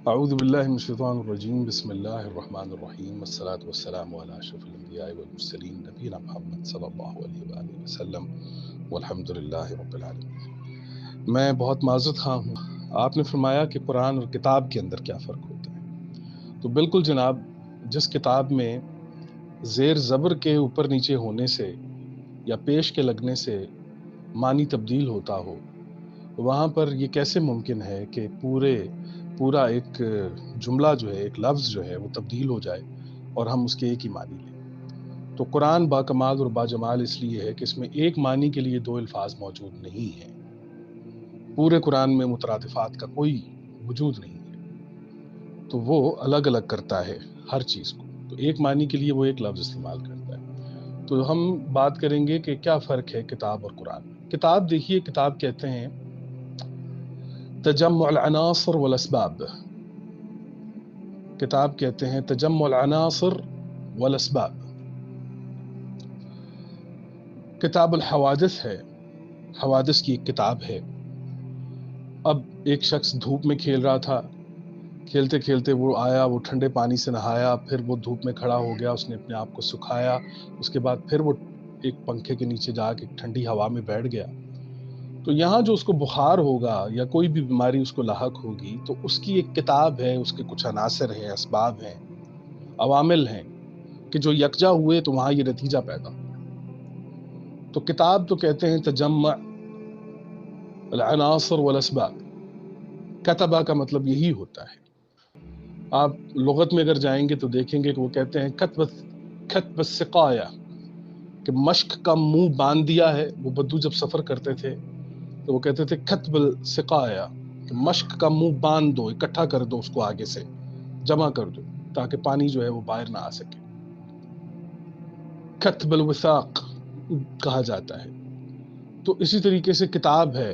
اعوذ باللہ من الشیطان الرجیم بسم اللہ الرحمن الرحیم والصلاة والسلام علی اشرف الانبیاء والمرسلین نبینا محمد صلی اللہ علیہ وآلہ وسلم والحمد للہ رب العالمین۔ میں بہت معذرت خواہ ہوں، آپ نے فرمایا کہ قرآن اور کتاب کے اندر کیا فرق ہوتا ہے، تو بالکل جناب، جس کتاب میں زیر زبر کے اوپر نیچے ہونے سے یا پیش کے لگنے سے معنی تبدیل ہوتا ہو، وہاں پر یہ کیسے ممکن ہے کہ پورا ایک جملہ جو ہے، ایک لفظ جو ہے وہ تبدیل ہو جائے اور ہم اس کے ایک ہی معنی لیں۔ تو قرآن با کمال اور با جمال اس لیے ہے کہ اس میں ایک معنی کے لیے دو الفاظ موجود نہیں ہیں۔ پورے قرآن میں مترادفات کا کوئی وجود نہیں ہے، تو وہ الگ الگ کرتا ہے ہر چیز کو، تو ایک معنی کے لیے وہ ایک لفظ استعمال کرتا ہے۔ تو ہم بات کریں گے کہ کیا فرق ہے کتاب اور قرآن میں۔ کتاب دیکھیے، کتاب کہتے ہیں تجمع العناصر والاسباب، کتاب کہتے ہیں تجمع العناصر والاسباب۔ کتاب الحوادث ہے، حوادث کی ایک کتاب ہے۔ اب ایک شخص دھوپ میں کھیل رہا تھا، کھیلتے کھیلتے وہ آیا، وہ ٹھنڈے پانی سے نہایا، پھر وہ دھوپ میں کھڑا ہو گیا، اس نے اپنے آپ کو سکھایا، اس کے بعد پھر وہ ایک پنکھے کے نیچے جا کے ٹھنڈی ہوا میں بیٹھ گیا۔ تو یہاں جو اس کو بخار ہوگا یا کوئی بھی بیماری اس کو لاحق ہوگی، تو اس کی ایک کتاب ہے، اس کے کچھ عناصر ہیں، اسباب ہیں، عوامل ہیں کہ جو یکجا ہوئے تو وہاں یہ نتیجہ پیدا ہوا۔ تو کتاب تو کہتے ہیں تجمع العناصر والاسباب، کتبہ کا مطلب یہی ہوتا ہے۔ آپ لغت میں اگر جائیں گے تو دیکھیں گے کہ وہ کہتے ہیں کتب السقایا، کہ مشق کا منہ باندھ دیا ہے۔ وہ بدو جب سفر کرتے تھے تو وہ کہتے تھے کتب السقایا، کہ مشق کا منہ باندھ دو، اکٹھا کر دو، اس کو آگے سے جمع کر دو تاکہ پانی جو ہے وہ باہر نہ آ سکے۔ کتب الوثاق کہا جاتا ہے۔ تو اسی طریقے سے کتاب ہے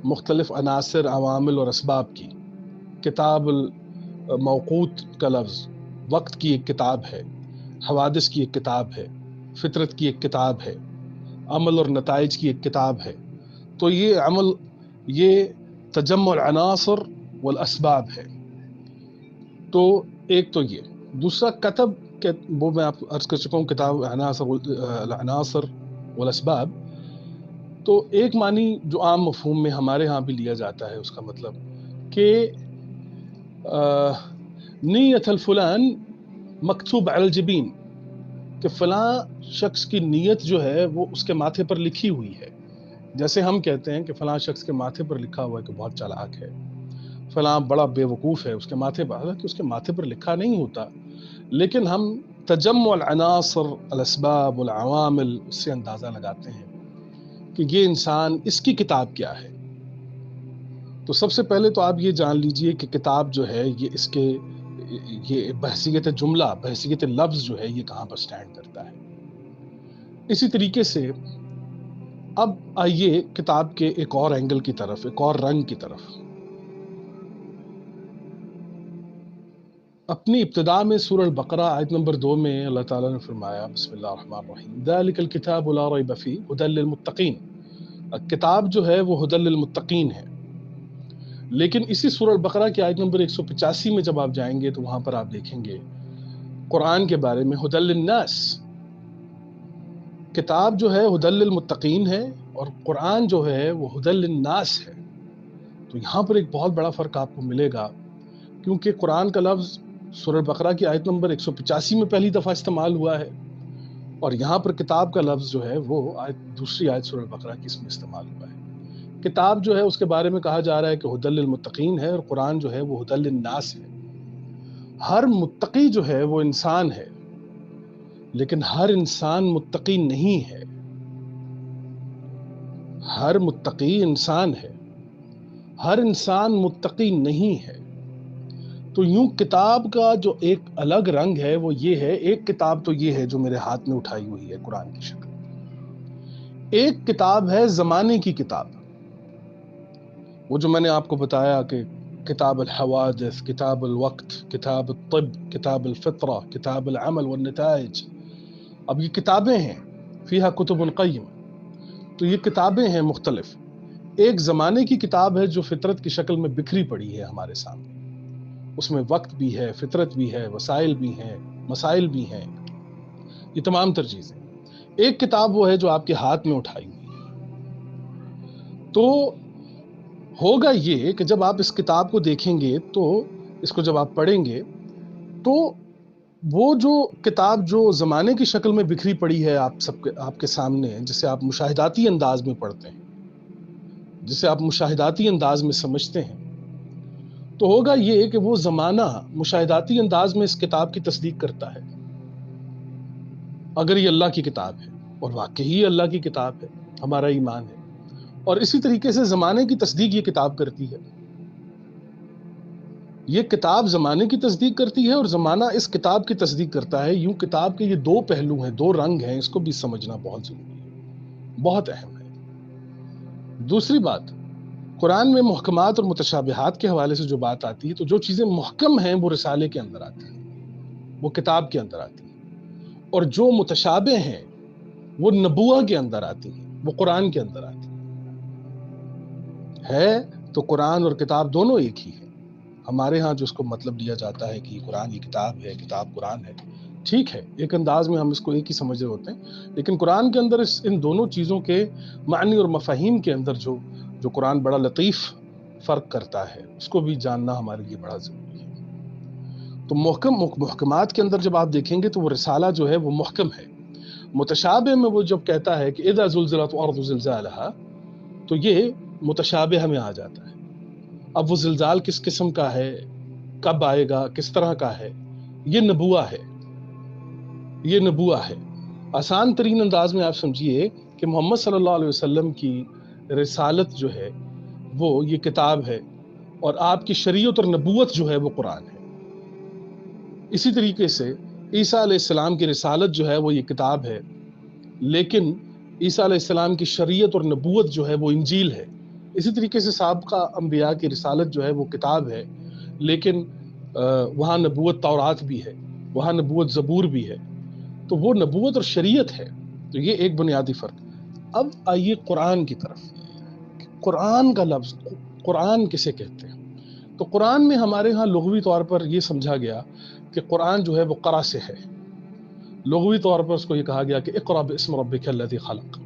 مختلف عناصر، عوامل اور اسباب کی۔ کتاب الموقوت کا لفظ وقت کی ایک کتاب ہے، حوادث کی ایک کتاب ہے، فطرت کی ایک کتاب ہے، عمل اور نتائج کی ایک کتاب ہے۔ تو یہ تجمع العناصر والاسباب ہے۔ تو ایک تو یہ، دوسرا کتب، وہ میں آپ عرض کر چکا ہوں، کتاب العناصر والاسباب۔ تو ایک معنی جو عام مفہوم میں ہمارے ہاں بھی لیا جاتا ہے، اس کا مطلب کہ نیت الفلان مکتوب علی الجبین، کہ فلاں شخص کی نیت جو ہے وہ اس کے ماتھے پر لکھی ہوئی ہے۔ جیسے ہم کہتے ہیں کہ فلاں شخص کے ماتھے پر لکھا ہوا ہے کہ بہت چالاک ہے، فلاں بڑا بے وقوف ہے، اس کے ماتھے پر، حالانکہ اس کے ماتھے پر لکھا نہیں ہوتا، لیکن ہم تجمع العناصر، الاسباب، العوامل، اس سے اندازہ لگاتے ہیں کہ یہ انسان، اس کی کتاب کیا ہے۔ تو سب سے پہلے تو آپ یہ جان لیجئے کہ کتاب جو ہے یہ بحثیت جملہ، بحثیت لفظ جو ہے یہ کہاں پر سٹینڈ کرتا ہے۔ اسی طریقے سے اب آئیے کتاب کے ایک اور اینگل کی طرف، ایک اور رنگ کی طرف۔ اپنی ابتدا میں سورہ البقرہ آیت نمبر 2 میں اللہ تعالیٰ نے فرمایا، بسم اللہ الرحمن الرحیم، ذالک الکتاب لا ریب فیہ ھدی للمتقین۔ کتاب جو ہے وہ ھدی للمتقین ہے، لیکن اسی سورہ البقرہ کی آیت نمبر 185 میں جب آپ جائیں گے تو وہاں پر آپ دیکھیں گے قرآن کے بارے میں ھدی للناس۔ کتاب جو ہے ھدی للمتقین ہے اور قرآن جو ہے وہ ھدی للناس ہے۔ تو یہاں پر ایک بہت بڑا فرق آپ کو ملے گا، کیونکہ قرآن کا لفظ سورہ البقرہ کی آیت نمبر 185 میں پہلی دفعہ استعمال ہوا ہے، اور یہاں پر کتاب کا لفظ جو ہے وہ دوسری آیت سورہ البقرہ کی اس میں استعمال ہوا ہے۔ کتاب جو ہے اس کے بارے میں کہا جا رہا ہے کہ ھدی للمتقین ہے، اور قرآن جو ہے وہ ھدی للناس ہے۔ ہر متقی جو ہے وہ انسان ہے، لیکن ہر انسان متقی نہیں ہے۔ ہر متقی انسان ہے، ہر انسان متقی نہیں ہے۔ تو یوں کتاب کا جو ایک الگ رنگ ہے وہ یہ ہے، ایک کتاب تو یہ ہے جو میرے ہاتھ میں اٹھائی ہوئی ہے قرآن کی شکل، ایک کتاب ہے زمانے کی کتاب، وہ جو میں نے آپ کو بتایا کہ کتاب الحوادث، کتاب الوقت، کتاب الطب، کتاب الفطرہ، کتاب العمل والنتائج۔ اب یہ کتابیں ہیں، فیہا کتب قیم، تو یہ کتابیں ہیں مختلف۔ ایک زمانے کی کتاب ہے جو فطرت کی شکل میں بکھری پڑی ہے ہمارے سامنے، اس میں وقت بھی ہے، فطرت بھی ہے، وسائل بھی ہیں، مسائل بھی ہیں، یہ تمام تر چیزیں۔ ایک کتاب وہ ہے جو آپ کے ہاتھ میں اٹھائی ہوئی ہے۔ تو ہوگا یہ کہ جب آپ اس کتاب کو دیکھیں گے، تو اس کو جب آپ پڑھیں گے، تو وہ جو کتاب جو زمانے کی شکل میں بکھری پڑی ہے آپ کے سامنے، جسے آپ مشاہداتی انداز میں پڑھتے ہیں، جسے آپ مشاہداتی انداز میں سمجھتے ہیں، تو ہوگا یہ کہ وہ زمانہ مشاہداتی انداز میں اس کتاب کی تصدیق کرتا ہے، اگر یہ اللہ کی کتاب ہے، اور واقعی یہ اللہ کی کتاب ہے، ہمارا ایمان ہے۔ اور اسی طریقے سے زمانے کی تصدیق یہ کتاب کرتی ہے، یہ کتاب زمانے کی تصدیق کرتی ہے، اور زمانہ اس کتاب کی تصدیق کرتا ہے۔ یوں کتاب کے یہ دو پہلو ہیں، دو رنگ ہیں، اس کو بھی سمجھنا بہت ضروری ہے، بہت اہم ہے۔ دوسری بات، قرآن میں محکمات اور متشابہات کے حوالے سے جو بات آتی ہے، تو جو چیزیں محکم ہیں وہ رسالے کے اندر آتی ہیں، وہ کتاب کے اندر آتی ہیں، اور جو متشابہ ہیں وہ نبوہ کے اندر آتی ہیں، وہ قرآن کے اندر آتی ہے۔ تو قرآن اور کتاب دونوں ایک ہی ہیں۔ ہمارے ہاں جو اس کو مطلب لیا جاتا ہے کہ یہ قرآن یہ کتاب ہے، کتاب قرآن ہے، ٹھیک ہے، ایک انداز میں ہم اس کو ایک ہی سمجھ رہے ہوتے ہیں، لیکن قرآن کے اندر ان دونوں چیزوں کے معنی اور مفاہیم کے اندر جو قرآن بڑا لطیف فرق کرتا ہے، اس کو بھی جاننا ہمارے لیے بڑا ضروری ہے۔ تو محکمات کے اندر جب آپ دیکھیں گے تو وہ رسالہ جو ہے وہ محکم ہے۔ متشابہ میں وہ جب کہتا ہے کہ اذا زلزلت الارض زلزالها، تو یہ متشابہ میں آ جاتا ہے۔ اب وہ زلزال کس قسم کا ہے، کب آئے گا، کس طرح کا ہے، یہ نبوہ ہے، یہ نبوہ ہے۔ آسان ترین انداز میں آپ سمجھیے کہ محمد صلی اللہ علیہ وسلم کی رسالت جو ہے وہ یہ کتاب ہے، اور آپ کی شریعت اور نبوت جو ہے وہ قرآن ہے۔ اسی طریقے سے عیسیٰ علیہ السلام کی رسالت جو ہے وہ یہ کتاب ہے، لیکن عیسیٰ علیہ السلام کی شریعت اور نبوت جو ہے وہ انجیل ہے۔ اسی طریقے سے سابقہ انبیاء کی رسالت جو ہے وہ کتاب ہے، لیکن وہاں نبوت تورات بھی ہے، وہاں نبوت زبور بھی ہے۔ تو وہ نبوت اور شریعت ہے، تو یہ ایک بنیادی فرق۔ اب آئیے قرآن کی طرف۔ قرآن کا لفظ، قرآن کسے کہتے ہیں؟ تو قرآن میں ہمارے ہاں لغوی طور پر یہ سمجھا گیا کہ قرآن جو ہے وہ قرأ سے ہے۔ لغوی طور پر اس کو یہ کہا گیا کہ اقرأ باسم ربک الذی خلق،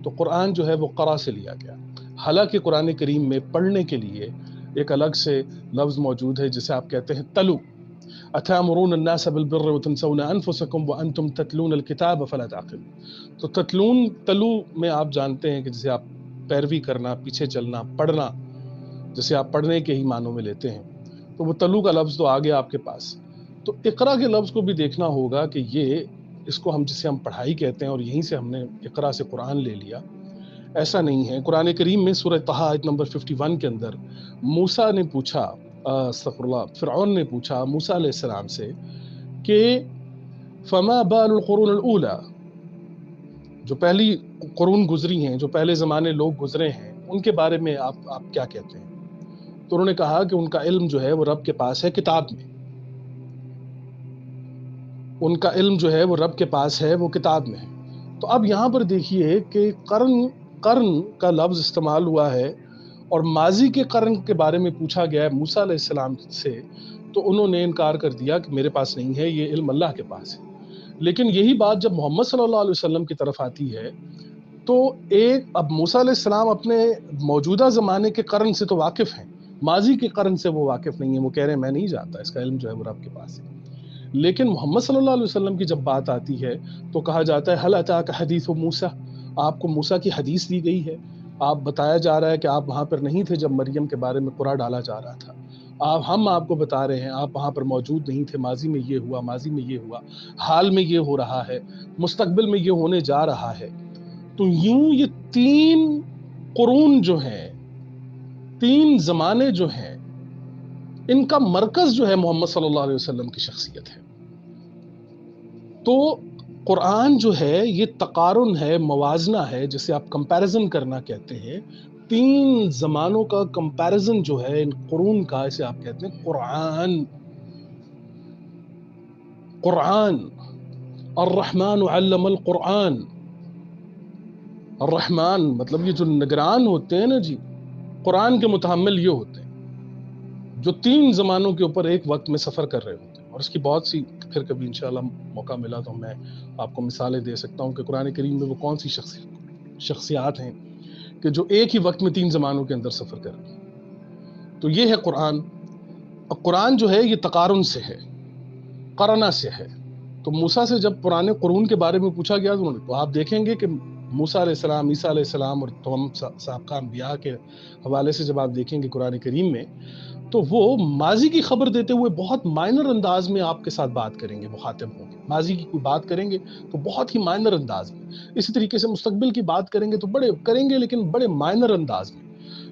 تو قرآن جو ہے وہ قرأ سے لیا گیا۔ حالانکہ قرآن کریم میں پڑھنے کے لیے ایک الگ سے لفظ موجود ہے جسے آپ کہتے ہیں تلو۔ اتامرون الناس بالبر وتنسون انفسکم وانتم تتلون الکتاب فلا تعقلون۔ تو تلو میں آپ جانتے ہیں کہ جسے آپ پیروی کرنا، پیچھے چلنا، پڑھنا، جسے آپ پڑھنے کے ہی معنوں میں لیتے ہیں، تو وہ تلو کا لفظ تو آگے آپ کے پاس۔ تو اقرا کے لفظ کو بھی دیکھنا ہوگا کہ یہ اس کو جسے ہم پڑھائی کہتے ہیں، اور یہیں سے ہم نے اقرا سے قرآن لے لیا، ایسا نہیں ہے۔ قرآن کریم میں سورہ طہ آیت نمبر 51 کے اندر موسیٰ نے پوچھا، فرعون نے پوچھا موسیٰ علیہ السلام سے کہ فما بال القرون الاولی، جو پہلی قرون گزری ہیں، جو پہلے زمانے لوگ گزرے ہیں، ان کے بارے میں آپ کیا کہتے ہیں؟ تو انہوں نے کہا کہ ان کا علم جو ہے وہ رب کے پاس ہے، کتاب میں۔ ان کا علم جو ہے وہ رب کے پاس ہے، وہ کتاب میں ہے۔ تو اب یہاں پر دیکھیے کہ قرن کا لفظ استعمال ہوا ہے، اور ماضی کے قرن کے بارے میں پوچھا گیا ہے موسیٰ علیہ السلام سے، تو انہوں نے انکار کر دیا کہ میرے پاس نہیں ہے، یہ علم اللہ کے پاس ہے۔ لیکن یہی بات جب محمد صلی اللہ علیہ وسلم کی طرف آتی ہے، تو اب موسیٰ علیہ السلام اپنے موجودہ زمانے کے قرن سے تو واقف ہیں، ماضی کے قرن سے وہ واقف نہیں ہیں۔ وہ کہہ رہے ہیں میں نہیں جانتا، اس کا علم جو ہے وہ رب کے پاس ہے۔ لیکن محمد صلی اللہ علیہ وسلم کی جب بات آتی ہے تو کہا جاتا ہے حل اتاک حدیث موسیٰ، آپ کو موسیٰ کی حدیث دی گئی ہے، آپ بتایا جا رہا ہے کہ آپ وہاں پر نہیں تھے جب مریم کے بارے میں قرآن ڈالا جا رہا تھا، ہم آپ کو بتا رہے ہیں آپ وہاں پر موجود نہیں تھے، ماضی میں یہ ہوا، ماضی میں یہ ہوا، حال میں یہ ہو رہا ہے، مستقبل میں یہ ہونے جا رہا ہے۔ تو یوں یہ 3 قرون جو ہیں، 3 زمانے جو ہیں، ان کا مرکز جو ہے محمد صلی اللہ علیہ وسلم کی شخصیت ہے۔ تو قرآن جو ہے یہ تقارن ہے، موازنہ ہے، جسے آپ کمپیریزن کرنا کہتے ہیں۔ 3 زمانوں کا کمپیریزن جو ہے ان قرون کا، اسے آپ کہتے ہیں قرآن۔ قرآن، الرحمن علم القرآن۔ الرحمن مطلب یہ جو نگران ہوتے ہیں نا جی، قرآن کے متحمل یہ ہوتے ہیں، جو 3 زمانوں کے اوپر ایک وقت میں سفر کر رہے ہوتے ہیں. اور اس کی بہت سی، پھر کبھی انشاءاللہ موقع ملا تو میں آپ کو مثالیں دے سکتا ہوں کہ قرآن کریم میں وہ کون سی شخصیات ہیں کہ جو ایک ہی وقت میں 3 زمانوں کے اندر سفر کر رہے ہیں. تو یہ ہے قرآن. اور قرآن جو ہے یہ تقارن سے ہے، قرنہ سے ہے. تو موسیٰ سے جب پرانے قرون کے بارے میں پوچھا گیا تو آپ دیکھیں گے کہ موسیٰ علیہ السلام، عیسیٰ علیہ السلام اور تمام سابقہ انبیاء کے حوالے سے جب آپ دیکھیں گے قرآن کریم میں، تو وہ ماضی کی خبر دیتے ہوئے بہت مائنر انداز میں آپ کے ساتھ بات کریں گے. مخاطب ہوں گے، ماضی کی کوئی بات کریں گے تو بہت ہی مائنر انداز میں. اسی طریقے سے مستقبل کی بات کریں گے تو بڑے کریں گے لیکن بڑے مائنر انداز میں.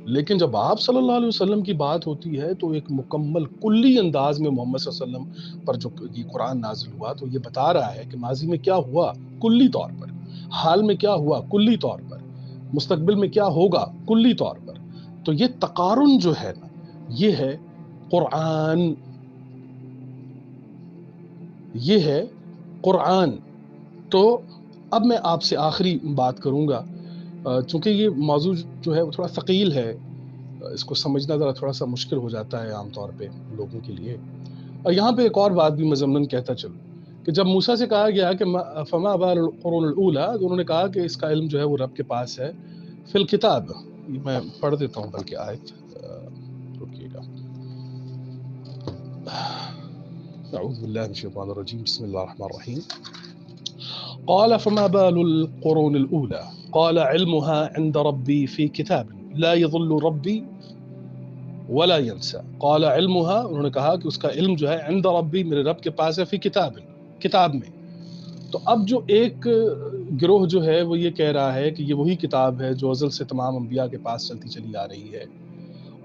لیکن جب آپ صلی اللہ علیہ وسلم کی بات ہوتی ہے تو ایک مکمل کلی انداز میں محمد صلی اللہ علیہ وسلم پر جو یہ قرآن نازل ہوا تو یہ بتا رہا ہے کہ ماضی میں کیا ہوا کلی طور پر، حال میں کیا ہوا کلی طور پر، مستقبل میں کیا ہوگا کلی طور پر. تو یہ تقارن جو ہے نا، یہ ہے قرآن. یہ ہے قرآن. تو اب میں آپ سے آخری بات کروں گا، چونکہ یہ موضوع جو ہے وہ تھوڑا ثقیل ہے، اس کو سمجھنا ذرا تھوڑا سا مشکل ہو جاتا ہے عام طور پہ لوگوں کے لیے. اور یہاں پہ ایک اور بات بھی میں ضمناً کہتا چلوں کہ جب موسیٰ سے کہا گیا کہ فما بال القرون الاولیٰ، تو انہوں نے کہا کہ اس کا علم جو ہے وہ رب کے پاس ہے فی الکتاب. میں پڑھ دیتا ہوں بلکہ آیت، رکیے گا. اعوذ باللہ من الشیطان الرجیم، بسم اللہ الرحمن الرحیم. قال فما بال القرون الاولیٰ قال علمها عند ربی فی کتاب لا يضل ربی ولا ينسى. قال علمها، انہوں نے کہا کہ اس کا علم جو ہے عند ربی، میرے رب کے پاس ہے، فی کتاب، کتاب میں. تو اب جو ایک گروہ جو ہے وہ یہ کہہ رہا ہے کہ یہ وہی کتاب ہے جو ازل سے تمام انبیاء کے پاس چلتی چلی آ رہی ہے،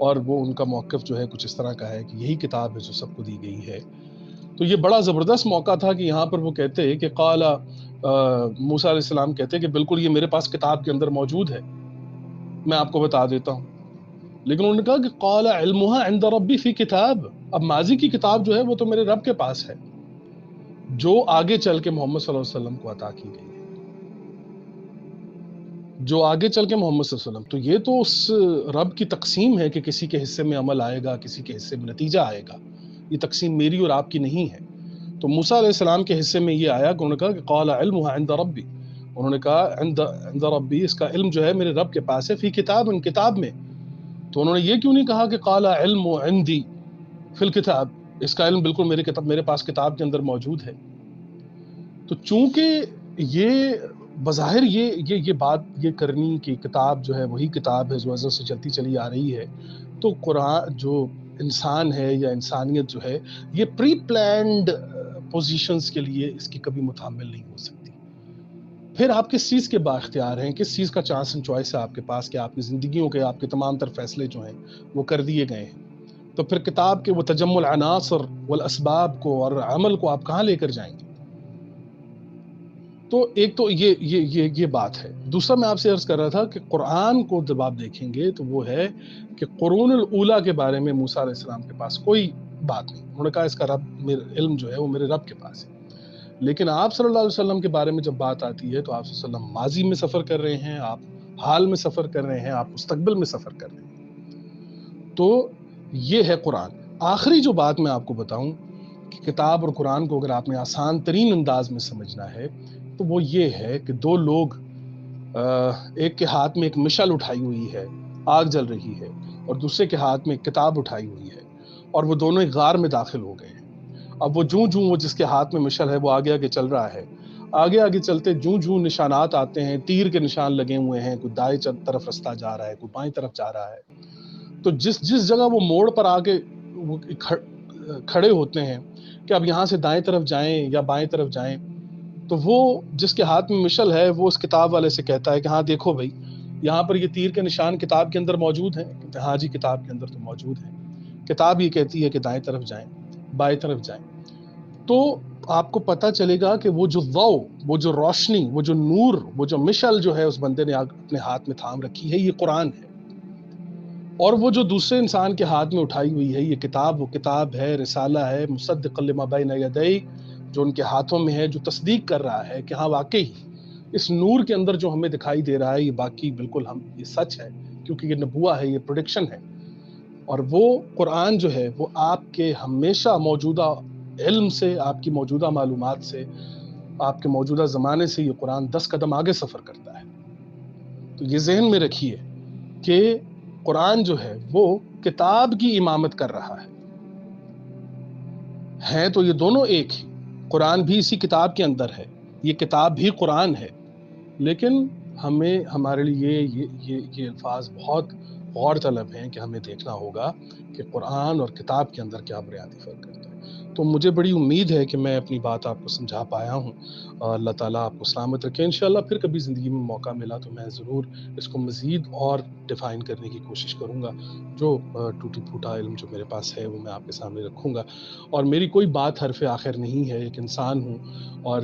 اور وہ ان کا موقف جو ہے کچھ اس طرح کا ہے کہ یہی کتاب ہے جو سب کو دی گئی ہے. تو یہ بڑا زبردست موقع تھا کہ یہاں پر وہ کہتے کہ قال موسیٰ علیہ السلام کہتے کہ بالکل یہ میرے پاس کتاب کے اندر موجود ہے، میں آپ کو بتا دیتا ہوں. لیکن انہوں نے کہا کہ قال علمها عند ربی فی کتاب. اب ماضی کی کتاب جو ہے وہ تو میرے رب کے پاس ہے، جو آگے چل کے محمد صلی اللہ علیہ وسلم کو عطا کی گئی ہے، جو آگے چل کے محمد صلی اللہ علیہ وسلم. تو یہ تو اس رب کی تقسیم ہے کہ کسی کے حصے میں عمل آئے گا، کسی کے حصے میں نتیجہ آئے گا. یہ تقسیم میری اور آپ کی نہیں ہے. تو موسیٰ علیہ السلام کے حصے میں یہ آیا کہ انہوں نے کہا کہ قال علمها عند ربی، انہوں نے کہا عند ربی، اس کا علم جو ہے میرے رب کے پاس ہے، فی کتاب، ان کتاب میں. تو انہوں نے یہ کیوں نہیں کہا کہ قال علم عندی فی الکتاب، اس کا علم بالکل میرے پاس کتاب کے اندر موجود ہے. تو چونکہ یہ بظاہر یہ بات یہ کرنی کہ کتاب جو ہے وہی کتاب ہے جو ازل سے چلتی چلی آ رہی ہے، تو قرآن جو انسان ہے یا انسانیت جو ہے یہ پری پلانڈ پوزیشنز کے لیے اس کی کبھی متحمل نہیں ہو سکتی. پھر آپ کس چیز کے با اختیار ہیں، کس چیز کا چانس اینڈ چوائس ہے آپ کے پاس کہ آپ کی زندگیوں کے، آپ کے تمام تر فیصلے جو ہیں وہ کر دیے گئے ہیں. تو پھر کتاب کے وہ تجمع العناصر والاسباب کو اور عمل کو آپ کہاں لے کر جائیں گے؟ تو ایک تو یہ بات ہے. دوسرا میں آپ سے عرض کر رہا تھا کہ قرآن کو جب آپ دیکھیں گے تو وہ ہے کہ قرون الاولیٰ کے بارے میں موسیٰ علیہ السلام کے پاس کوئی بات نہیں. انہوں نے کہا اس کا علم جو ہے وہ میرے رب کے پاس ہے. لیکن آپ صلی اللہ علیہ وسلم کے بارے میں جب بات آتی ہے تو آپ صلی اللہ علیہ وسلم ماضی میں سفر کر رہے ہیں، آپ حال میں سفر کر رہے ہیں، آپ مستقبل میں سفر کر رہے ہیں. تو یہ ہے قرآن. آخری جو بات میں آپ کو بتاؤں کہ کتاب اور قرآن کو اگر آپ نے آسان ترین انداز میں سمجھنا ہے تو وہ یہ ہے کہ دو لوگ، ایک کے ہاتھ میں ایک مشعل اٹھائی ہوئی ہے، آگ جل رہی ہے، اور دوسرے کے ہاتھ میں ایک کتاب اٹھائی ہوئی ہے، اور وہ دونوں ایک غار میں داخل ہو گئے ہیں. اب وہ جوں وہ جس کے ہاتھ میں مشعل ہے وہ آگے آگے چل رہا ہے، آگے چلتے جوں نشانات آتے ہیں، تیر کے نشان لگے ہوئے ہیں، کوئی دائیں طرف رستہ جا رہا ہے، کوئی بائیں طرف جا رہا ہے. تو جس جگہ وہ موڑ پر آ کے وہ کھڑے ہوتے ہیں کہ اب یہاں سے دائیں طرف جائیں یا بائیں طرف جائیں، تو وہ جس کے ہاتھ میں مشعل ہے وہ اس کتاب والے سے کہتا ہے کہ ہاں دیکھو بھائی، یہاں پر یہ تیر کے نشان کتاب کے اندر موجود ہیں. ہاں جی کتاب کے اندر تو موجود ہیں. کتاب یہ کہتی ہے کہ دائیں طرف جائیں، بائیں طرف جائیں. تو آپ کو پتہ چلے گا کہ وہ جو ضوء، وہ جو روشنی، وہ جو نور، وہ جو مشعل جو ہے اس بندے نے اپنے ہاتھ میں تھام رکھی ہے، یہ قرآن ہے. اور وہ جو دوسرے انسان کے ہاتھ میں اٹھائی ہوئی ہے یہ کتاب، وہ کتاب ہے، رسالہ ہے، مصدق لما بین یدیہ، جو ان کے ہاتھوں میں ہے، جو تصدیق کر رہا ہے کہ ہاں واقعی اس نور کے اندر جو ہمیں دکھائی دے رہا ہے یہ باقی بالکل یہ سچ ہے، کیونکہ یہ نبوہ ہے، یہ پریڈکشن ہے. اور وہ قرآن جو ہے وہ آپ کے ہمیشہ موجودہ علم سے، آپ کی موجودہ معلومات سے، آپ کے موجودہ زمانے سے یہ قرآن 10 قدم آگے سفر کرتا ہے۔ تو یہ ذہن میں رکھیے کہ قرآن جو ہے وہ کتاب کی امامت کر رہا ہے تو یہ دونوں ایک ہی، قرآن بھی اسی کتاب کے اندر ہے، یہ کتاب بھی قرآن ہے، لیکن ہمارے لیے یہ الفاظ بہت غور طلب ہیں کہ ہمیں دیکھنا ہوگا کہ قرآن اور کتاب کے اندر کیا بنیادی فرق کرتا ہے۔ تو مجھے بڑی امید ہے کہ میں اپنی بات آپ کو سمجھا پایا ہوں، اور اللہ تعالیٰ آپ کو سلامت رکھے۔ انشاءاللہ پھر کبھی زندگی میں موقع ملا تو میں ضرور اس کو مزید اور ڈیفائن کرنے کی کوشش کروں گا، جو ٹوٹی پھوٹا علم جو میرے پاس ہے وہ میں آپ کے سامنے رکھوں گا۔ اور میری کوئی بات حرف آخر نہیں ہے، ایک انسان ہوں اور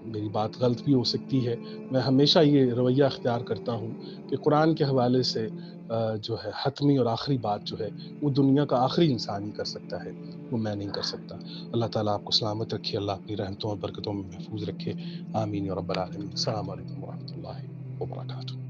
میری بات غلط بھی ہو سکتی ہے۔ میں ہمیشہ یہ رویہ اختیار کرتا ہوں کہ قرآن کے حوالے سے جو ہے حتمی اور آخری بات جو ہے وہ دنیا کا آخری انسان ہی کر سکتا ہے، وہ میں نہیں کر سکتا۔ اللہ تعالیٰ آپ کو سلامت رکھے، اللہ اپنی رحمتوں اور برکتوں میں محفوظ رکھے، آمین یا رب العالمین۔ السلام علیکم ورحمۃ اللہ وبرکاتہ۔